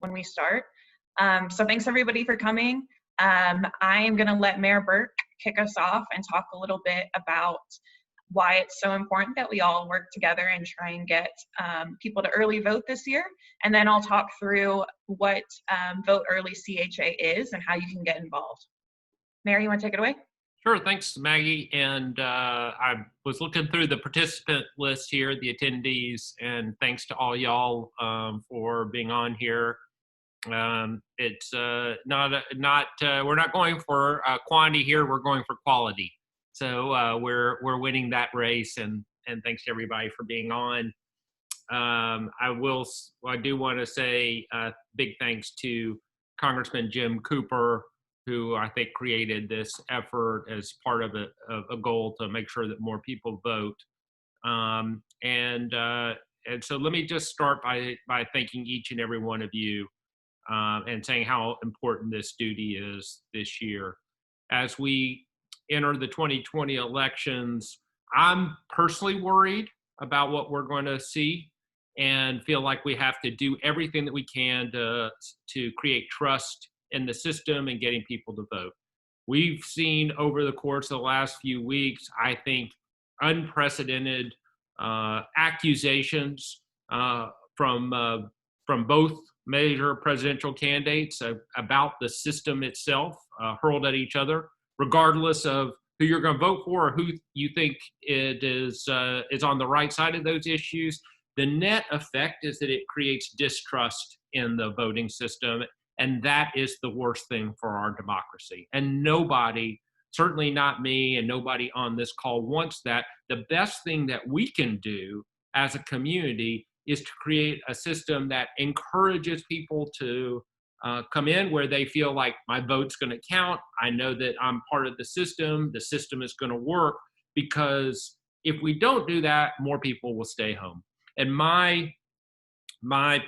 when we start. So thanks everybody for coming. I am going to let Mayor Burke kick us off and talk a little bit about why it's so important that we all work together and try and get people to early vote this year. And then I'll talk through what Vote Early CHA is and how you can get involved. Mayor, you want to take it away? Sure, thanks, Maggie. And I was looking through the participant list here, the attendees, and thanks to all y'all for being on here. It's we're not going for quantity here, we're going for quality. So we're winning that race, and thanks to everybody for being on. I do want to say big thanks to Congressman Jim Cooper, who I think created this effort as part of a goal to make sure that more people vote. And so let me just start by thanking each and every one of you and saying how important this duty is this year. As we enter the 2020 elections, I'm personally worried about what we're going to see and feel like we have to do everything that we can to create trust in the system and getting people to vote. We've seen over the course of the last few weeks, I think, unprecedented accusations from both major presidential candidates about the system itself, hurled at each other, regardless of who you're going to vote for or who you think it is on the right side of those issues. The net effect is that it creates distrust in the voting system, and that is the worst thing for our democracy. And nobody, certainly not me and nobody on this call, wants that. The best thing that we can do as a community is to create a system that encourages people to come in where they feel like my vote's going to count. I know that I'm part of the system is going to work, because if we don't do that, more people will stay home. And my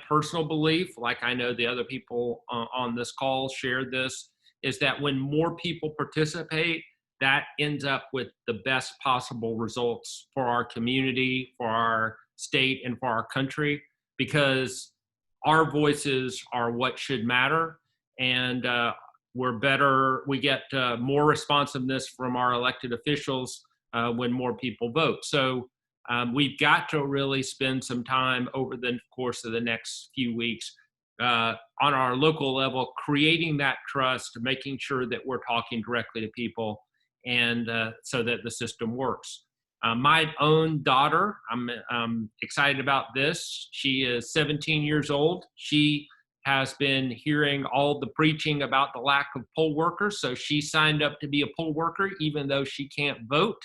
personal belief, like I know the other people on this call share this, is that when more people participate, that ends up with the best possible results for our community, for our state, and for our country, because our voices are what should matter. And we get more responsiveness from our elected officials when more people vote. So we've got to really spend some time over the course of the next few weeks on our local level, creating that trust, making sure that we're talking directly to people, and so that the system works. My own daughter, I'm excited about this. She is 17 years old. She has been hearing all the preaching about the lack of poll workers, so she signed up to be a poll worker even though she can't vote.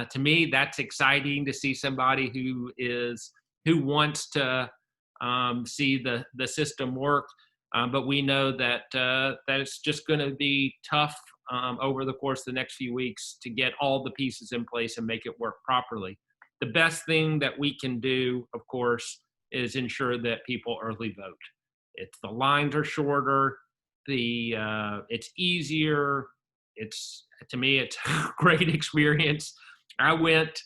To me, that's exciting to see somebody who wants to see the system work. But we know that it's just going to be tough over the course of the next few weeks to get all the pieces in place and make it work properly. The best thing that we can do, of course, is ensure that people early vote. The lines are shorter, it's easier. To me, it's a great experience. I went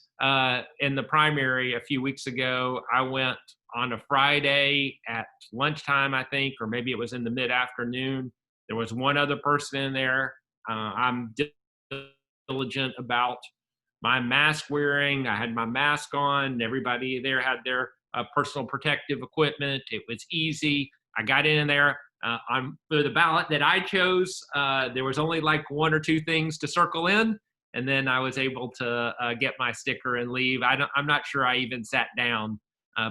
in the primary a few weeks ago. I went on a Friday at lunchtime, I think, or maybe it was in the mid-afternoon. There was one other person in there. I'm diligent about my mask wearing. I had my mask on. Everybody there had their personal protective equipment. It was easy. I got in there. For the ballot that I chose, there was only like one or two things to circle in, and then I was able to get my sticker and leave. I'm not sure I even sat down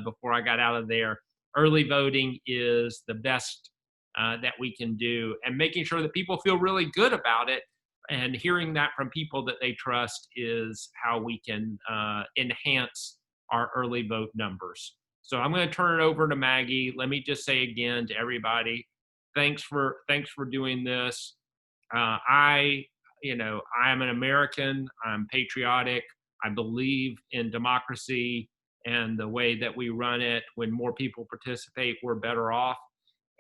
before I got out of there. Early voting is the best that we can do, and making sure that people feel really good about it and hearing that from people that they trust is how we can enhance our early vote numbers. So I'm going to turn it over to Maggie. Let me just say again to everybody, thanks for doing this. I'm an American. I'm patriotic. I believe in democracy and the way that we run it. When more people participate, we're better off.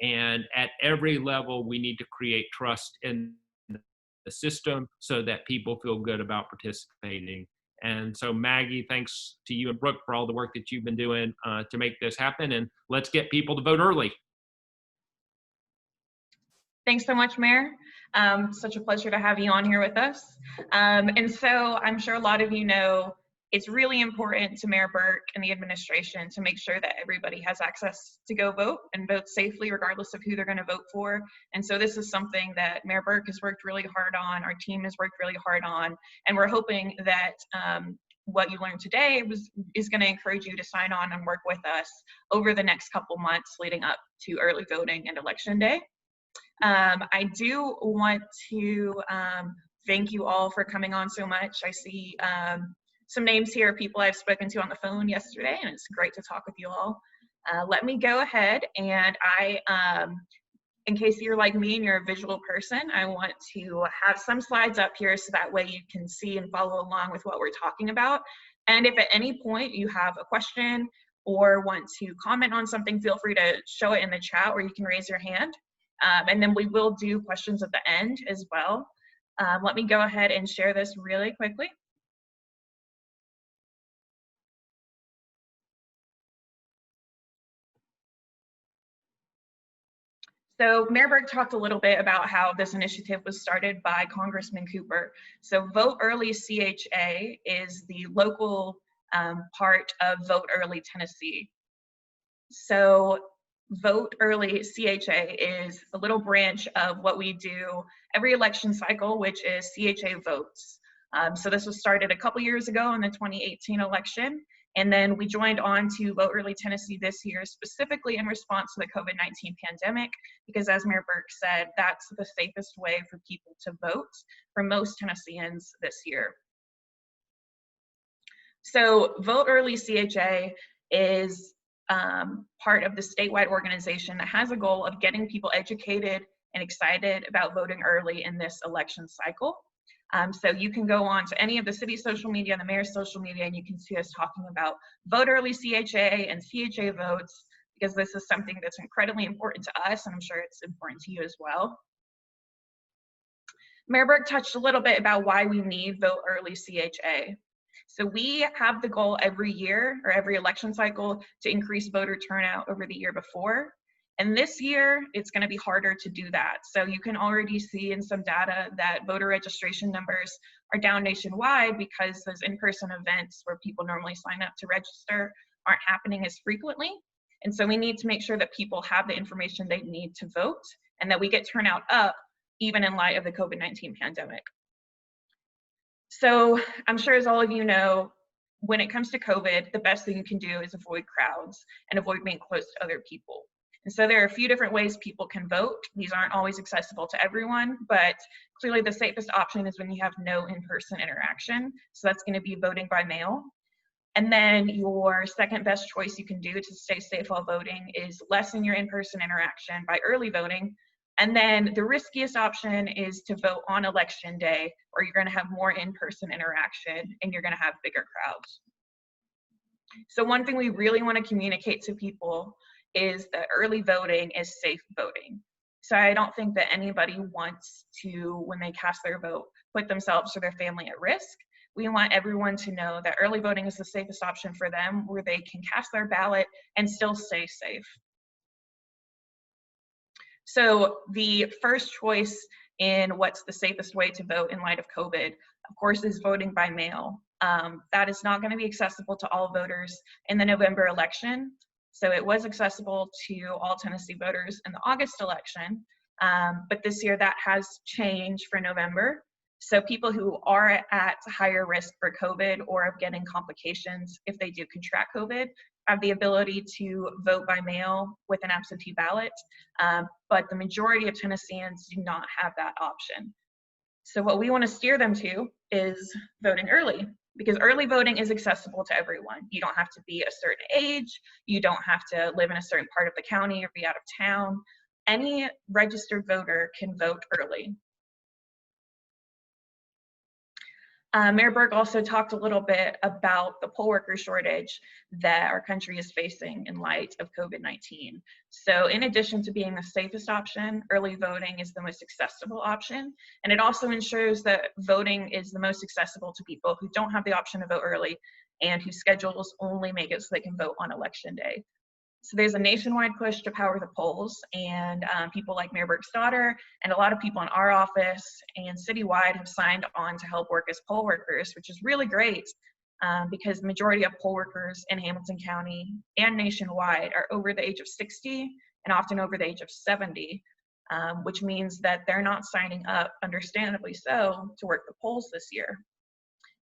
And at every level, we need to create trust in the system so that people feel good about participating. And so, Maggie, thanks to you and Brooke for all the work that you've been doing to make this happen. And let's get people to vote early. Thanks so much, Mayor. Such a pleasure to have you on here with us. And so I'm sure a lot of you know it's really important to Mayor Burke and the administration to make sure that everybody has access to go vote and vote safely regardless of who they're going to vote for. And so this is something that Mayor Burke has worked really hard on, our team has worked really hard on, and we're hoping that what you learned today is going to encourage you to sign on and work with us over the next couple months leading up to early voting and Election Day. I do want to thank you all for coming on so much. I see some names here, people I've spoken to on the phone yesterday, and it's great to talk with you all. Let me go ahead and in case you're like me and you're a visual person, I want to have some slides up here so that way you can see and follow along with what we're talking about. And if at any point you have a question or want to comment on something, feel free to show it in the chat or you can raise your hand. And then we will do questions at the end as well. Let me go ahead and share this really quickly. So Mayor Burke talked a little bit about how this initiative was started by Congressman Cooper. So Vote Early CHA is the local part of Vote Early Tennessee. So Vote Early CHA is a little branch of what we do every election cycle, which is CHA Votes. So this was started a couple years ago in the 2018 election. And then we joined on to Vote Early Tennessee this year, specifically in response to the COVID-19 pandemic, because as Mayor Burke said, that's the safest way for people to vote for most Tennesseans this year. So Vote Early CHA is part of the statewide organization that has a goal of getting people educated and excited about voting early in this election cycle. So you can go on to any of the city's social media, the mayor's social media, and you can see us talking about Vote Early CHA and CHA votes, because this is something that's incredibly important to us, and I'm sure it's important to you as well. Mayor Burke touched a little bit about why we need Vote Early CHA. So we have the goal every year or every election cycle to increase voter turnout over the year before. And this year, it's going to be harder to do that. So you can already see in some data that voter registration numbers are down nationwide because those in-person events where people normally sign up to register aren't happening as frequently. And so we need to make sure that people have the information they need to vote and that we get turnout up even in light of the COVID-19 pandemic. So I'm sure as all of you know, when it comes to COVID, the best thing you can do is avoid crowds and avoid being close to other people. And so there are a few different ways people can vote. These aren't always accessible to everyone, but clearly the safest option is when you have no in-person interaction. So that's going to be voting by mail. And then your second best choice you can do to stay safe while voting is lessen your in-person interaction by early voting. And then the riskiest option is to vote on election day, or you're going to have more in-person interaction and you're going to have bigger crowds. So one thing we really want to communicate to people is that early voting is safe voting. So I don't think that anybody wants to, when they cast their vote, put themselves or their family at risk. We want everyone to know that early voting is the safest option for them, where they can cast their ballot and still stay safe. So the first choice in what's the safest way to vote in light of COVID, of course, is voting by mail. That is not going to be accessible to all voters in the November election. So it was accessible to all Tennessee voters in the August election, but this year that has changed for November. So people who are at higher risk for COVID or of getting complications if they do contract COVID have the ability to vote by mail with an absentee ballot, but the majority of Tennesseans do not have that option. So what we want to steer them to is voting early, because early voting is accessible to everyone. You don't have to be a certain age, you don't have to live in a certain part of the county or be out of town. Any registered voter can vote early. Mayor Burke also talked a little bit about the poll worker shortage that our country is facing in light of COVID-19. So in addition to being the safest option, early voting is the most accessible option. And it also ensures that voting is the most accessible to people who don't have the option to vote early and whose schedules only make it so they can vote on election day. So there's a nationwide push to power the polls, and people like Mayor Burke's daughter and a lot of people in our office and citywide have signed on to help work as poll workers, which is really great because the majority of poll workers in Hamilton County and nationwide are over the age of 60 and often over the age of 70, which means that they're not signing up, understandably so, to work the polls this year.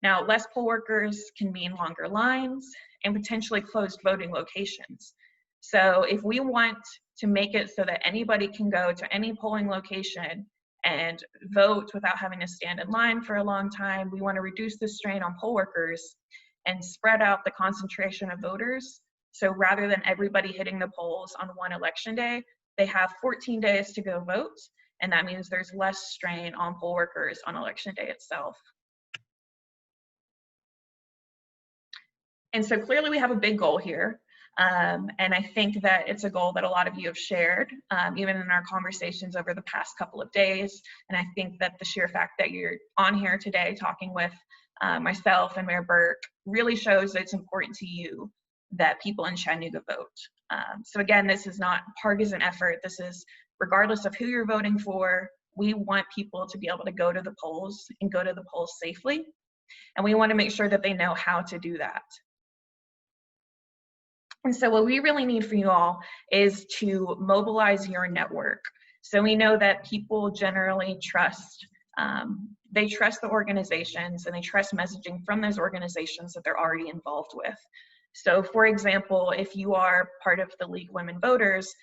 Now, less poll workers can mean longer lines and potentially closed voting locations. So if we want to make it so that anybody can go to any polling location and vote without having to stand in line for a long time, we want to reduce the strain on poll workers and spread out the concentration of voters. So rather than everybody hitting the polls on one election day, they have 14 days to go vote, and that means there's less strain on poll workers on election day itself. And so clearly we have a big goal here. And I think that it's a goal that a lot of you have shared, even in our conversations over the past couple of days. And I think that the sheer fact that you're on here today talking with myself and Mayor Burke really shows that it's important to you that people in Chattanooga vote. So again, this is not a partisan effort. This is regardless of who you're voting for, we want people to be able to go to the polls and go to the polls safely. And we want to make sure that they know how to do that. And so what we really need for you all is to mobilize your network. So we know that people generally trust, they trust the organizations and they trust messaging from those organizations that they're already involved with. So for example, if you are part of the League of Women Voters,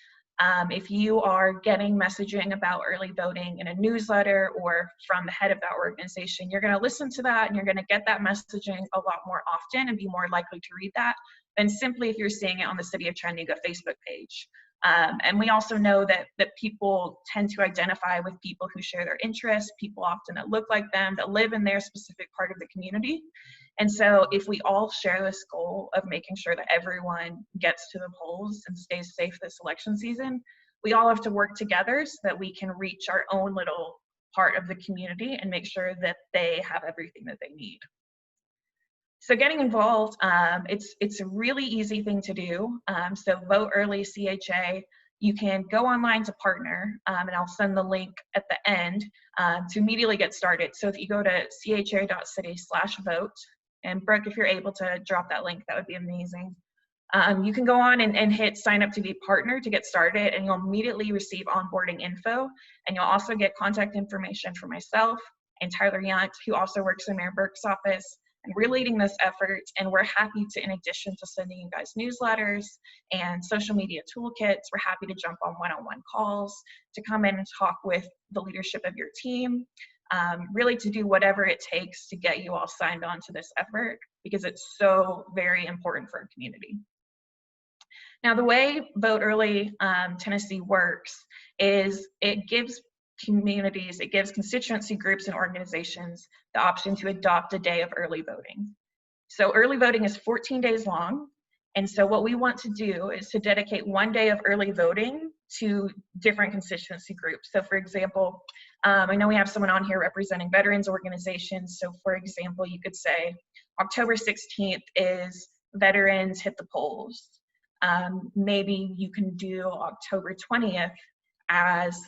if you are getting messaging about early voting in a newsletter or from the head of that organization, you're going to listen to that and you're going to get that messaging a lot more often and be more likely to read that than simply if you're seeing it on the City of Chattanooga Facebook page. And we also know that people tend to identify with people who share their interests, people often that look like them, that live in their specific part of the community. And so if we all share this goal of making sure that everyone gets to the polls and stays safe this election season, we all have to work together so that we can reach our own little part of the community and make sure that they have everything that they need. So getting involved, it's a really easy thing to do. So Vote Early CHA, you can go online to partner, and I'll send the link at the end to immediately get started. So if you go to cha.city/vote, and Brooke, if you're able to drop that link, that would be amazing. You can go on and hit sign up to be partner to get started, and you'll immediately receive onboarding info, and you'll also get contact information from myself and Tyler Yount, who also works in Mayor Burke's office. And we're leading this effort, and we're happy to, in addition to sending you guys newsletters and social media toolkits, we're happy to jump on one-on-one calls, to come in and talk with the leadership of your team, really to do whatever it takes to get you all signed on to this effort, because it's so very important for our community. Now, the way Vote Early Tennessee works is it gives communities, it gives constituency groups and organizations the option to adopt a day of early voting. So early voting is 14 days long. And so what we want to do is to dedicate one day of early voting to different constituency groups. So for example, I know we have someone on here representing veterans organizations. So for example, you could say October 16th is Veterans Hit the Polls. Maybe you can do October 20th as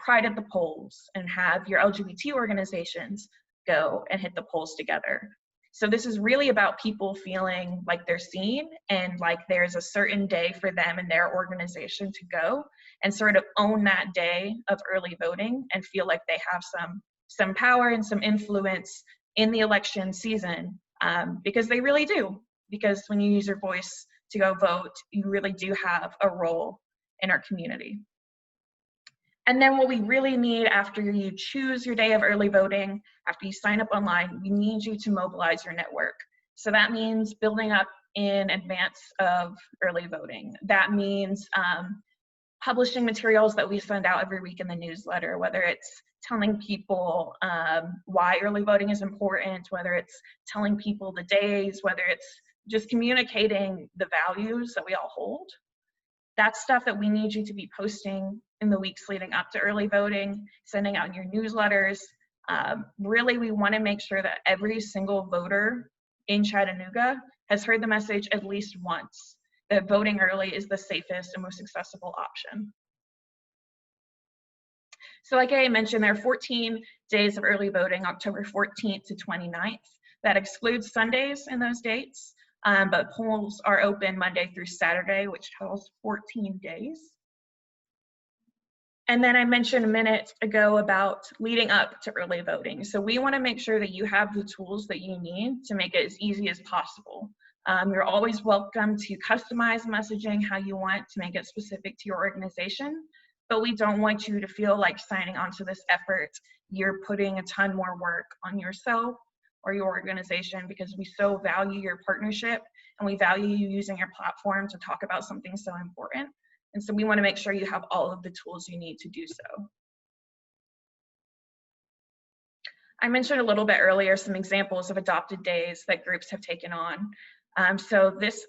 Pride at the Polls and have your LGBT organizations go and hit the polls together. So this is really about people feeling like they're seen and like there's a certain day for them and their organization to go and sort of own that day of early voting and feel like they have some power and some influence in the election season, because they really do. Because when you use your voice to go vote, you really do have a role in our community. And then what we really need after you choose your day of early voting, after you sign up online, we need you to mobilize your network. So that means building up in advance of early voting. That means publishing materials that we send out every week in the newsletter, whether it's telling people why early voting is important, whether it's telling people the days, whether it's just communicating the values that we all hold. That's stuff that we need you to be posting in the weeks leading up to early voting, sending out your newsletters. Really, we want to make sure that every single voter in Chattanooga has heard the message at least once, that voting early is the safest and most accessible option. So like I mentioned, there are 14 days of early voting, October 14th to 29th. That excludes Sundays in those dates, but polls are open Monday through Saturday, which totals 14 days. And then I mentioned a minute ago about leading up to early voting. So we want to make sure that you have the tools that you need to make it as easy as possible. You're always welcome to customize messaging how you want to make it specific to your organization, but we don't want you to feel like signing on to this effort, you're putting a ton more work on yourself or your organization, because we so value your partnership and we value you using your platform to talk about something so important. And so we want to make sure you have all of the tools you need to do so. I mentioned a little bit earlier some examples of adopted days that groups have taken on. So this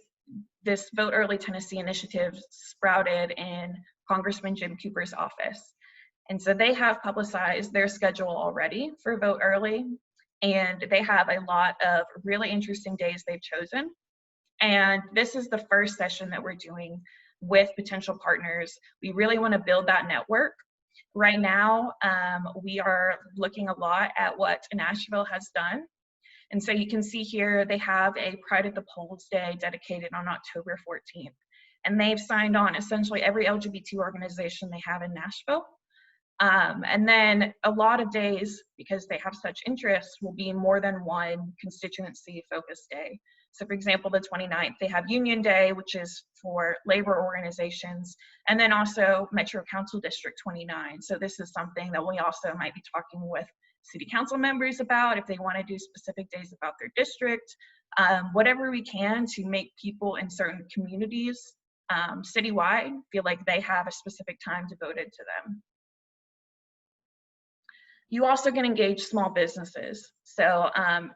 Vote Early Tennessee initiative sprouted in Congressman Jim Cooper's office. And so they have publicized their schedule already for Vote Early, and they have a lot of really interesting days they've chosen. And this is the first session that we're doing with potential partners. We really want to build that network. Right now, we are looking a lot at what Nashville has done. And so you can see here, they have a Pride at the Polls Day dedicated on October 14th. And they've signed on essentially every LGBT organization they have in Nashville. And then a lot of days, because they have such interest, will be more than one constituency focused day. So for example, the 29th, they have Union Day, which is for labor organizations, and then also Metro Council District 29. So this is something that we also might be talking with city council members about if they want to do specific days about their district, whatever we can to make people in certain communities citywide feel like they have a specific time devoted to them. You also can engage small businesses. So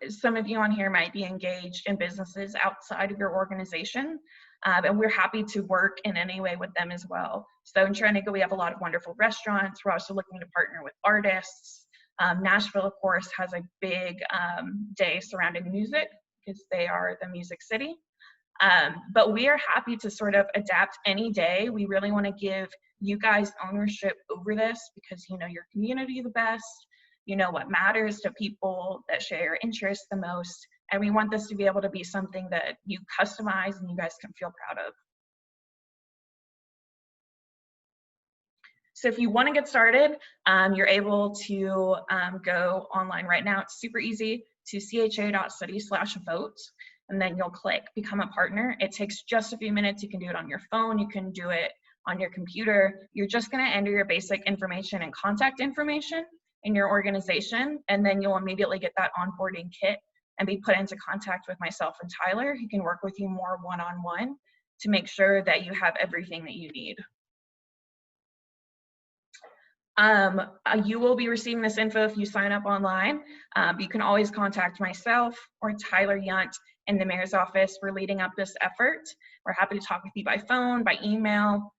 some of you on here might be engaged in businesses outside of your organization, and we're happy to work in any way with them as well. So in Chattanooga, we have a lot of wonderful restaurants. We're also looking to partner with artists. Nashville, of course, has a big day surrounding music because they are the music city. But we are happy to sort of adapt any day. We really want to give you guys ownership over this because you know your community the best, you know what matters to people that share your interests the most, and we want this to be able to be something that you customize and you guys can feel proud of. So if you want to get started, you're able to go online right now. It's super easy to cha.study/vote, and then you'll click become a partner. It takes just a few minutes. You can do it on your phone. You can do it on your computer. You're just going to enter your basic information and contact information in your organization, and then you'll immediately get that onboarding kit and be put into contact with myself and Tyler, who can work with you more one-on-one to make sure that you have everything that you need. You will be receiving this info if you sign up online. You can always contact myself or Tyler Yunt in the mayor's office. We're leading up this effort. We're happy to talk with you by phone, by email.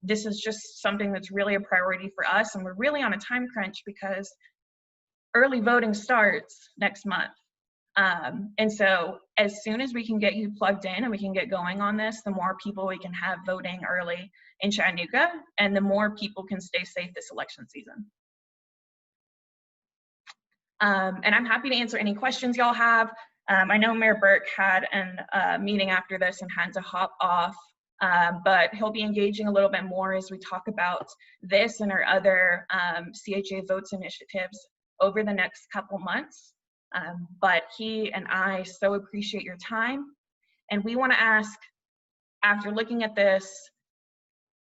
This is just something that's really a priority for us, and we're really on a time crunch because early voting starts next month. And so as soon as we can get you plugged in and we can get going on this, the more people we can have voting early in Chattanooga, and the more people can stay safe this election season. And I'm happy to answer any questions y'all have. I know Mayor Burke had a meeting after this and had to hop off, but he'll be engaging a little bit more as we talk about this and our other CHA Votes initiatives over the next couple months. But he and I so appreciate your time, and we want to ask, after looking at this,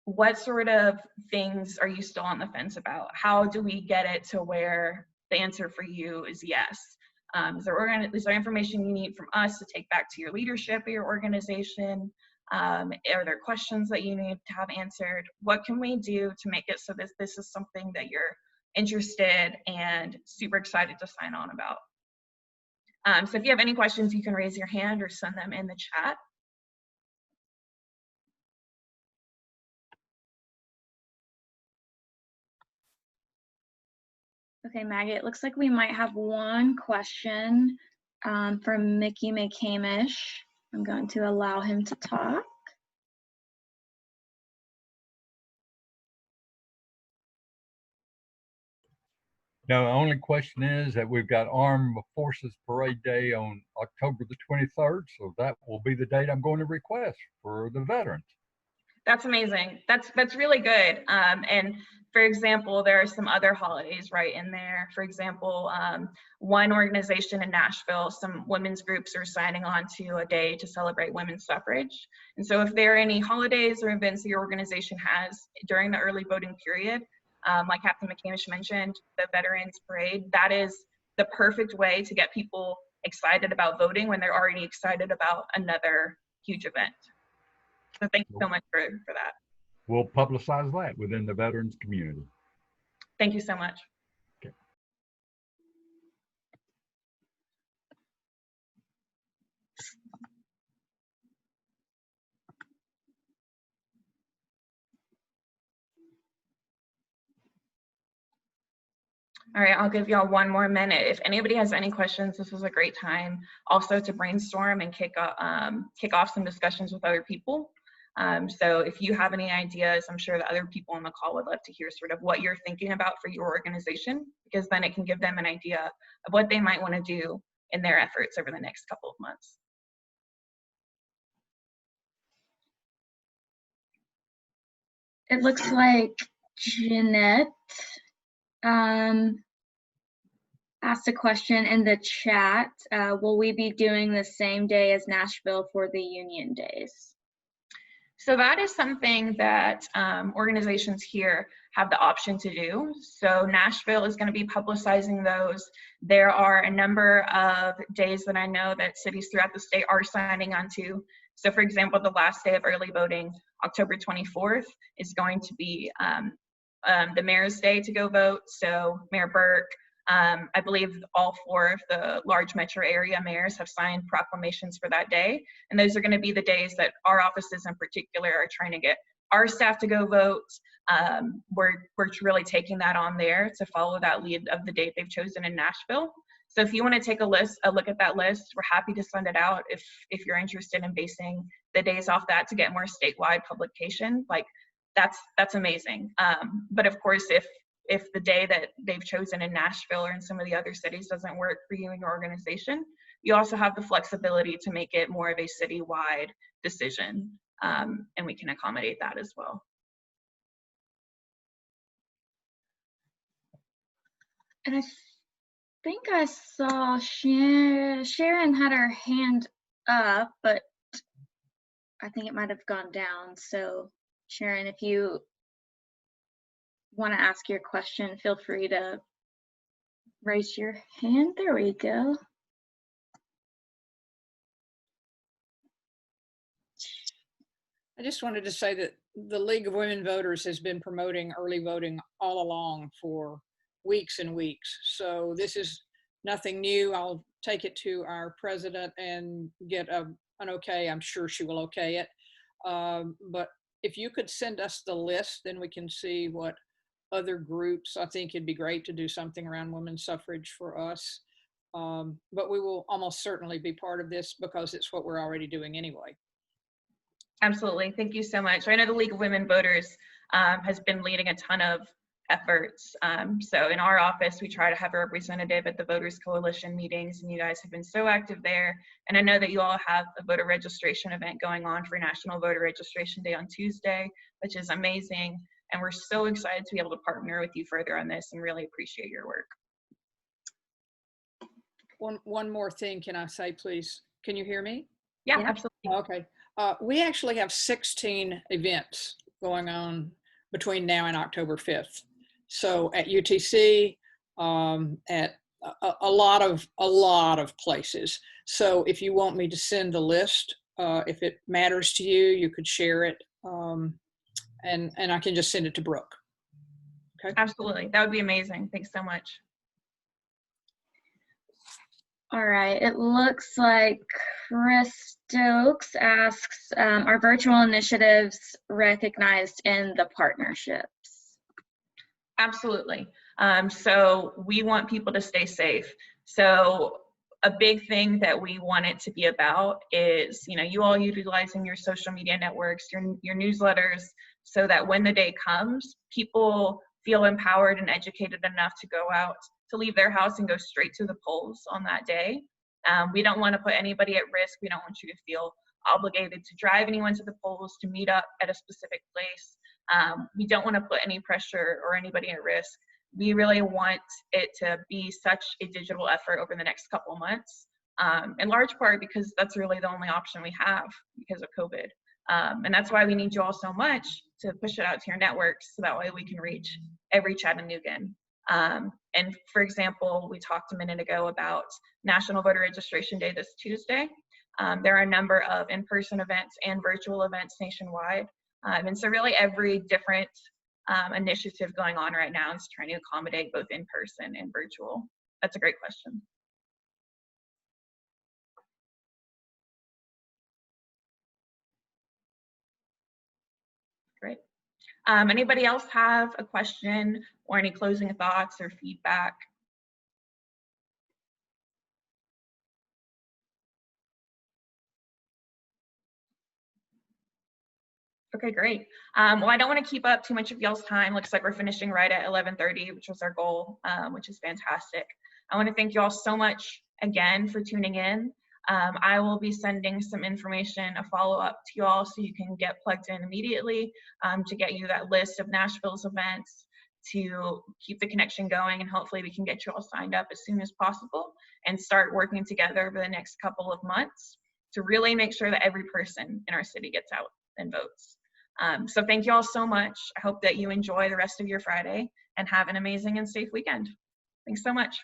what sort of things are you still on the fence about? How do we get it to where the answer for you is yes? Is there information you need from us to take back to your leadership of your organization? Are there questions that you need to have answered? What can we do to make it so that this is something that you're interested and super excited to sign on about? So if you have any questions, you can raise your hand or send them in the chat. Okay, Maggie, it looks like we might have one question from Mickey McCamish. I'm going to allow him to talk. No, the only question is that we've got Armed Forces Parade Day on October the 23rd, so that will be the date I'm going to request for the veterans. That's amazing. That's really good. And for example, there are some other holidays right in there. For example, one organization in Nashville, some women's groups are signing on to a day to celebrate women's suffrage. And so if there are any holidays or events that your organization has during the early voting period, like Captain McCamish mentioned, the Veterans Parade, that is the perfect way to get people excited about voting when they're already excited about another huge event. So thank you so much for that. We'll publicize that within the veterans community. Thank you so much. Okay. All right, I'll give y'all one more minute. If anybody has any questions, this was a great time also to brainstorm and kick off some discussions with other people. So if you have any ideas, I'm sure the other people on the call would love to hear sort of what you're thinking about for your organization, because then it can give them an idea of what they might want to do in their efforts over the next couple of months. It looks like Jeanette asked a question in the chat. Will we be doing the same day as Nashville for the Union Days? So that is something that organizations here have the option to do. So Nashville is going to be publicizing those. There are a number of days that I know that cities throughout the state are signing on to. So for example, the last day of early voting, October 24th, is going to be the mayor's day to go vote. So Mayor Burke, I believe all 4 of the large metro area mayors have signed proclamations for that day. And those are going to be the days that our offices in particular are trying to get our staff to go vote. We're really taking that on there to follow that lead of the date they've chosen in Nashville. So if you want to take a look at that list, we're happy to send it out if you're interested in basing the days off that to get more statewide publication. Like that's amazing. But of course, if the day that they've chosen in Nashville or in some of the other cities doesn't work for you and your organization, you also have the flexibility to make it more of a citywide decision, and we can accommodate that as well. And I think I saw Sharon had her hand up, but I think it might have gone down. So Sharon, if you want to ask your question, feel free to raise your hand. There we go. I just wanted to say that the League of Women Voters has been promoting early voting all along for weeks and weeks. So this is nothing new. I'll take it to our president and get an okay. I'm sure she will okay it. But if you could send us the list, then we can see what other groups. I think it'd be great to do something around women's suffrage for us. But we will almost certainly be part of this because it's what we're already doing anyway. Absolutely. Thank you so much. I know the League of Women Voters has been leading a ton of efforts. So in our office, we try to have a representative at the Voters Coalition meetings, and you guys have been so active there. And I know that you all have a voter registration event going on for National Voter Registration Day on Tuesday, which is amazing. And we're so excited to be able to partner with you further on this and really appreciate your work. One more thing, can I say, please? Can you hear me? Yeah, absolutely. Okay. We actually have 16 events going on between now and October 5th. So at UTC, at a lot of places. So if you want me to send a list, if it matters to you, you could share it, and I can just send it to Brooke. Okay. Absolutely, that would be amazing. Thanks so much. All right, it looks like Chris Stokes asks, are virtual initiatives recognized in the partnerships? Absolutely. So we want people to stay safe. So a big thing that we want it to be about is, you all utilizing your social media networks, your newsletters, so that when the day comes, people feel empowered and educated enough to go out, to leave their house and go straight to the polls on that day. We don't want to put anybody at risk. We don't want you to feel obligated to drive anyone to the polls, to meet up at a specific place. We don't want to put any pressure or anybody at risk. We really want it to be such a digital effort over the next couple of months, in large part because that's really the only option we have because of COVID. And that's why we need you all so much to push it out to your networks so that way we can reach every Chattanoogan. And for example, we talked a minute ago about National Voter Registration Day this Tuesday. There are a number of in-person events and virtual events nationwide. And so really every different initiative going on right now is trying to accommodate both in-person and virtual. That's a great question. Great. Anybody else have a question or any closing thoughts or feedback? Okay, great. Well, I don't want to keep up too much of y'all's time. Looks like we're finishing right at 11:30, which was our goal, which is fantastic. I want to thank you all so much again for tuning in. I will be sending some information, a follow-up to you all so you can get plugged in immediately to get you that list of Nashville's events to keep the connection going, and hopefully we can get you all signed up as soon as possible and start working together over the next couple of months to really make sure that every person in our city gets out and votes. So thank you all so much. I hope that you enjoy the rest of your Friday and have an amazing and safe weekend. Thanks so much.